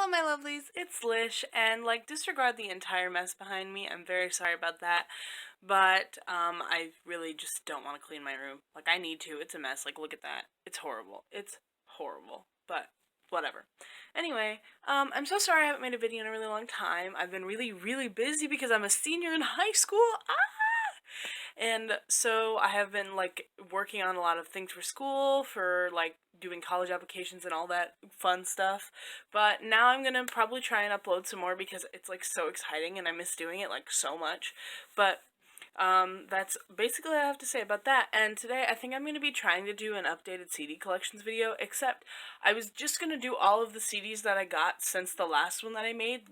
Hello, my lovelies. It's Lish, and disregard the entire mess behind me. I'm very sorry about that, but I really just don't want to clean my room. I need to. It's a mess. Look at that. It's horrible. It's horrible. But whatever. Anyway, I'm so sorry I haven't made a video in a really long time. I've been really, really busy because I'm a senior in high school. And so I have been working on a lot of things for school, for doing college applications and all that fun stuff. But now I'm gonna probably try and upload some more because it's so exciting and I miss doing it so much. But that's basically what I have to say about that. And today I think I'm going to be trying to do an updated CD collections video, except I was just going to do all of the CDs that I got since the last one that I made,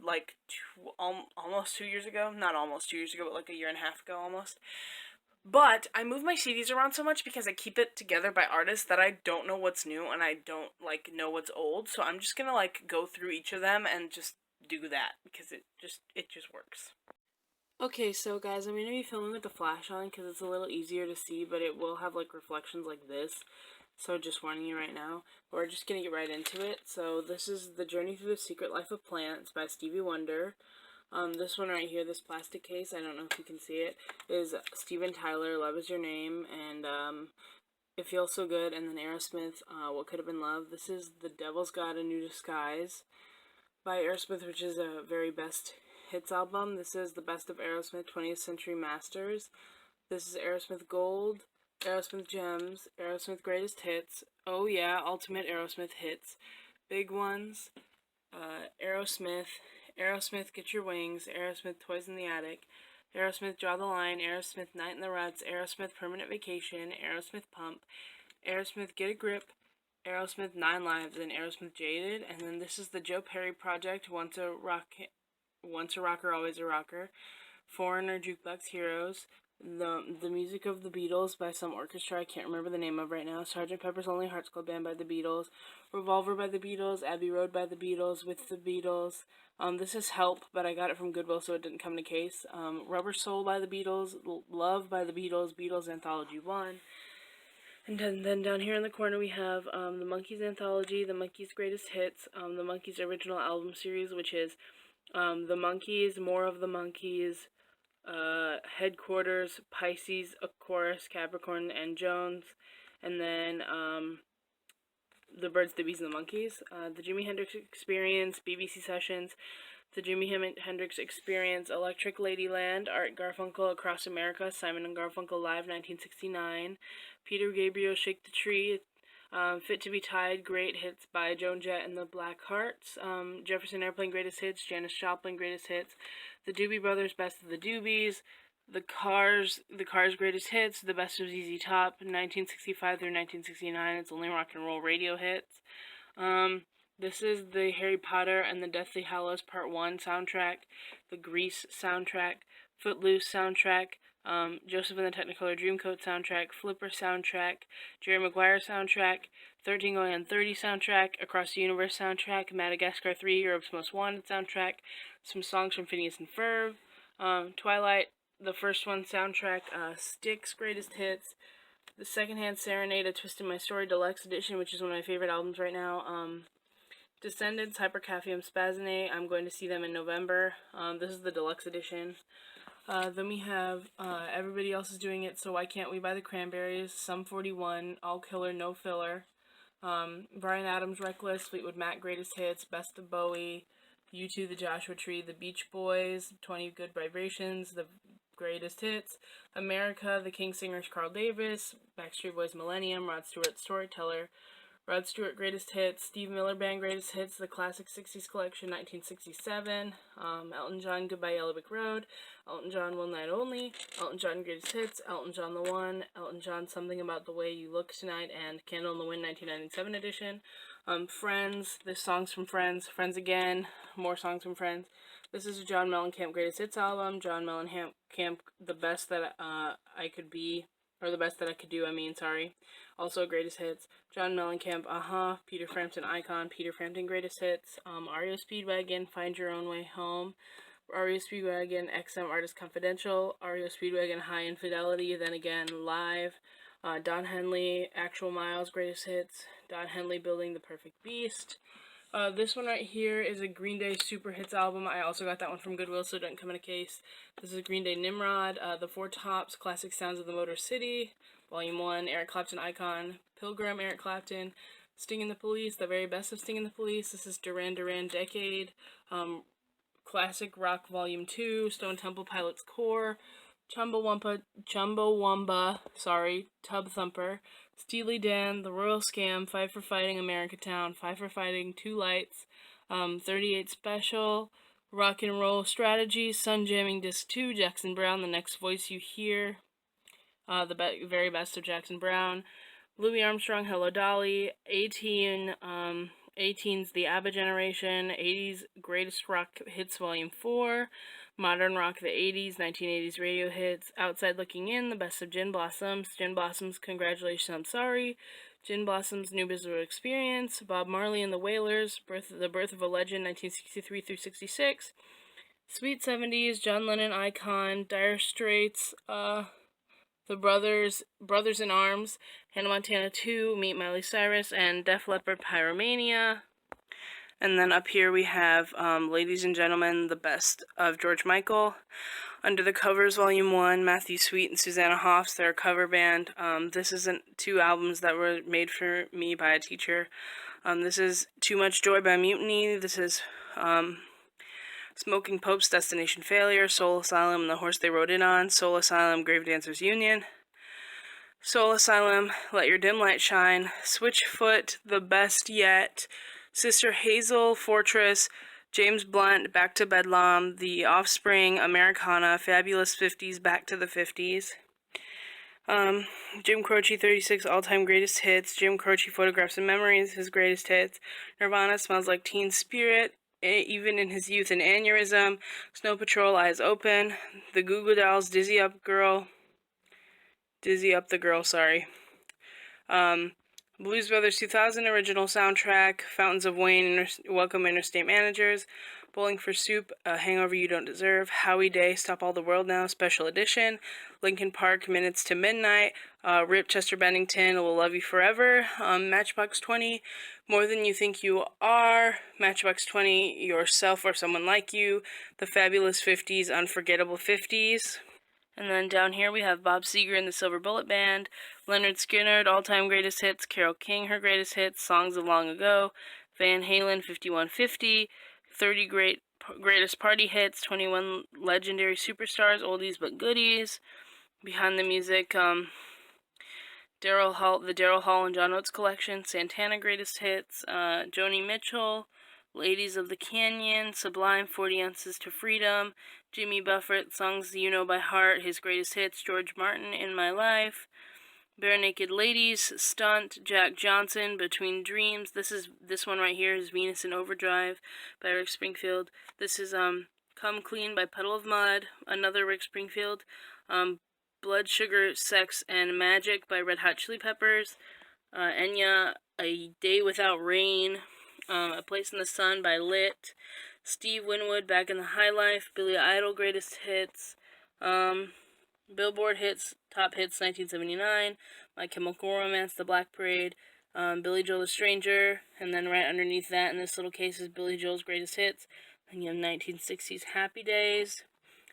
almost 2 years ago. Not almost 2 years ago, but a year and a half ago almost. But I move my CDs around so much because I keep it together by artists that I don't know what's new and I don't know what's old. So I'm just going to go through each of them and just do that because it just works. Okay, so guys, I'm going to be filming with the flash on because it's a little easier to see, but it will have reflections like this. So just warning you right now. But we're just going to get right into it. So this is The Journey Through the Secret Life of Plants by Stevie Wonder. This one right here, this plastic case, I don't know if you can see it, is Steven Tyler, Love Is Your Name, and It Feels So Good, and then Aerosmith, What Could Have Been Love. This is The Devil's Got a New Disguise by Aerosmith, which is a very best hits album. This is the best of Aerosmith 20th Century Masters. This is Aerosmith Gold, Aerosmith Gems, Aerosmith Greatest Hits, oh yeah, Ultimate Aerosmith Hits, Big Ones, Aerosmith, Aerosmith Get Your Wings, Aerosmith Toys in the Attic, Aerosmith Draw the Line, Aerosmith Night in the Ruts, Aerosmith Permanent Vacation, Aerosmith Pump, Aerosmith Get a Grip, Aerosmith 9 Lives, and Aerosmith Jaded. And then this is the Joe Perry Project, Once a Rocker, Always a Rocker, Foreigner, Jukebox Heroes, the Music of the Beatles by some orchestra I can't remember the name of right now, Sgt. Pepper's Lonely Hearts Club Band by the Beatles, Revolver by the Beatles, Abbey Road by the Beatles, With the Beatles. This is Help, but I got it from Goodwill, so it didn't come to case. Rubber Soul by the Beatles, Love by the Beatles, Beatles Anthology 1. And then down here in the corner we have the Monkees Anthology, the Monkees Greatest Hits, the Monkees Original Album Series, which is the Monkees, More of the Monkees, Headquarters, Pisces, Aquarius, Capricorn, and Jones, and then the Birds, the Bees, and the Monkees, the Jimi Hendrix Experience, BBC Sessions, the Jimi Hendrix Experience, Electric Ladyland, Art Garfunkel, Across America, Simon and Garfunkel Live, 1969, Peter Gabriel, Shake the Tree, Fit to be Tied, Great Hits by Joan Jett and the Black Hearts, Jefferson Airplane Greatest Hits, Janis Joplin Greatest Hits, the Doobie Brothers Best of the Doobies, the Cars Greatest Hits, the Best of ZZ Top, 1965 through 1969, it's only rock and roll radio hits. This is the Harry Potter and the Deathly Hallows Part 1 soundtrack, the Grease soundtrack, Footloose soundtrack, Joseph and the Technicolor Dreamcoat soundtrack, Flipper soundtrack, Jerry Maguire soundtrack, 13 Going on 30 soundtrack, Across the Universe soundtrack, Madagascar 3, Europe's Most Wanted soundtrack, some songs from Phineas and Ferb, Twilight, the first one soundtrack, Styx Greatest Hits, the Secondhand Serenade, A Twist in My Story Deluxe Edition, which is one of my favorite albums right now, Descendants, Hypercaphium Spazinae, I'm going to see them in November, this is the Deluxe Edition. Then we have Everybody Else Is Doing It, So Why Can't We by the Cranberries, Sum 41, All Killer, No Filler, Bryan Adams, Reckless, Fleetwood Mac, Greatest Hits, Best of Bowie, U2, The Joshua Tree, The Beach Boys, 20 Good Vibrations, The Greatest Hits, America, The King Singers, Carl Davis, Backstreet Boys, Millennium, Rod Stewart, Storyteller, Rod Stewart Greatest Hits, Steve Miller Band Greatest Hits, The Classic 60s Collection, 1967, Elton John Goodbye Yellow Brick Road, Elton John One Night Only, Elton John Greatest Hits, Elton John The One, Elton John Something About the Way You Look Tonight, and Candle in the Wind 1997 edition, Friends, this song's from Friends, Friends Again, more songs from Friends. This is a John Mellencamp Greatest Hits album, John Mellencamp, The Best That I Could Be, or The Best That I Could Do, sorry. Also Greatest Hits, John Mellencamp, Peter Frampton Icon, Peter Frampton Greatest Hits, REO Speedwagon, Find Your Own Way Home, REO Speedwagon, XM Artist Confidential, REO Speedwagon High Infidelity, Then Again Live, Don Henley, Actual Miles Greatest Hits, Don Henley Building the Perfect Beast, This one right here is a Green Day Super Hits album. I also got that one from Goodwill, so it didn't come in a case. This is Green Day Nimrod, The Four Tops, Classic Sounds of the Motor City, Volume 1, Eric Clapton Icon, Pilgrim, Eric Clapton, Sting and the Police, The Very Best of Sting and the Police. This is Duran Duran Decade, Classic Rock Volume 2, Stone Temple Pilots Core, Chumbawamba, Tub Thumper, Steely Dan, The Royal Scam, Five for Fighting, America Town, Five for Fighting, Two Lights, 38 Special, Rock and Roll Strategy, Sun Jamming Disc 2, Jackson Browne, The Next Voice You Hear, The Very Best of Jackson Browne, Louis Armstrong, Hello Dolly, 18's The ABBA Generation, 80s Greatest Rock Hits Volume 4, Modern Rock the 80s, 1980s Radio Hits, Outside Looking In, The Best of Gin Blossoms, Congratulations, I'm Sorry, Gin Blossoms, New Bizarre Experience, Bob Marley and the Wailers, The Birth of a Legend, 1963 through 66, Sweet 70s, John Lennon Icon, Dire Straits, The Brothers in Arms, Hannah Montana 2, Meet Miley Cyrus, and Def Leppard Pyromania. And then up here we have, Ladies and Gentlemen, The Best of George Michael. Under the Covers, Volume 1, Matthew Sweet and Susanna Hoffs, they're a cover band. This isn't 2 albums that were made for me by a teacher. This is Too Much Joy by Mutiny. This is, Smoking Popes, Destination Failure, Soul Asylum, and The Horse They Rode In On, Soul Asylum, Grave Dancers Union, Soul Asylum, Let Your Dim Light Shine, Switchfoot, The Best Yet, Sister Hazel, Fortress, James Blunt, Back to Bedlam, The Offspring, Americana, Fabulous 50s, Back to the 50s, Jim Croce 36 All-Time Greatest Hits, Jim Croce Photographs and Memories, his greatest hits, Nirvana, Smells Like Teen Spirit, Even in His Youth, an Aneurysm, Snow Patrol, Eyes Open, The Goo Goo Dolls, Dizzy Up the Girl, Blues Brothers 2000 original soundtrack, Fountains of Wayne, Welcome Interstate Managers, Bowling for Soup, A Hangover You Don't Deserve, Howie Day, Stop All the World Now, Special Edition, Linkin Park, Minutes to Midnight, Rip Chester Bennington, Will Love You Forever, Matchbox 20, More Than You Think You Are, Matchbox 20, Yourself or Someone Like You, The Fabulous 50s, Unforgettable 50s. And then down here we have Bob Seger and the Silver Bullet Band, Leonard Skinner, All-Time Greatest Hits, Carole King, Her Greatest Hits, Songs of Long Ago, Van Halen, 5150, 30 Greatest Party Hits, 21 Legendary Superstars, Oldies But Goodies, Behind the Music, the Daryl Hall and John Oates Collection, Santana Greatest Hits, Joni Mitchell, Ladies of the Canyon, Sublime, 40 Ounces to Freedom, Jimmy Buffett, Songs You Know by Heart, His Greatest Hits, George Martin, In My Life, Bare Naked Ladies, Stunt, Jack Johnson, Between Dreams. This one right here is Venus in Overdrive by Rick Springfield. This is Come Clean by Puddle of Mud, another Rick Springfield. Blood, Sugar, Sex, and Magic by Red Hot Chili Peppers. Enya, A Day Without Rain, A Place in the Sun by Lit. Steve Winwood, Back in the High Life. Billy Idol, Greatest Hits. Billboard Hits, Top Hits 1979. My Chemical Romance, The Black Parade. Billy Joel, The Stranger. And then right underneath that in this little case is Billy Joel's Greatest Hits. And you have 1960s Happy Days.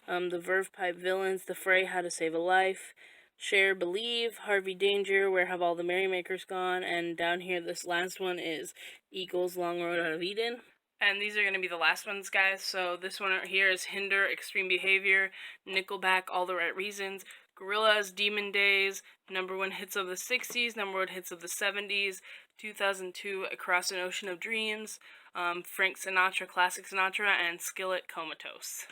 The Verve Pipe Villains, The Fray, How to Save a Life. Share, Believe, Harvey Danger, Where Have All the Merrymakers Gone? And down here, this last one is Eagles, Long Road Out of Eden. And these are going to be the last ones, guys. So this one right here is Hinder, Extreme Behavior, Nickelback, All the Right Reasons, Gorillaz, Demon Days, #1 hits of the 60s, #1 hits of the 70s, 2002, Across an Ocean of Dreams, Frank Sinatra, Classic Sinatra, and Skillet, Comatose.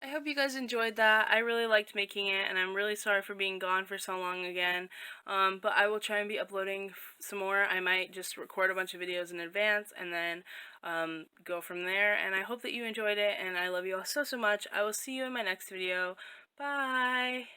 I hope you guys enjoyed that. I really liked making it, and I'm really sorry for being gone for so long again. But I will try and be uploading some more. I might just record a bunch of videos in advance and then go from there. And I hope that you enjoyed it, and I love you all so much. I will see you in my next video. Bye!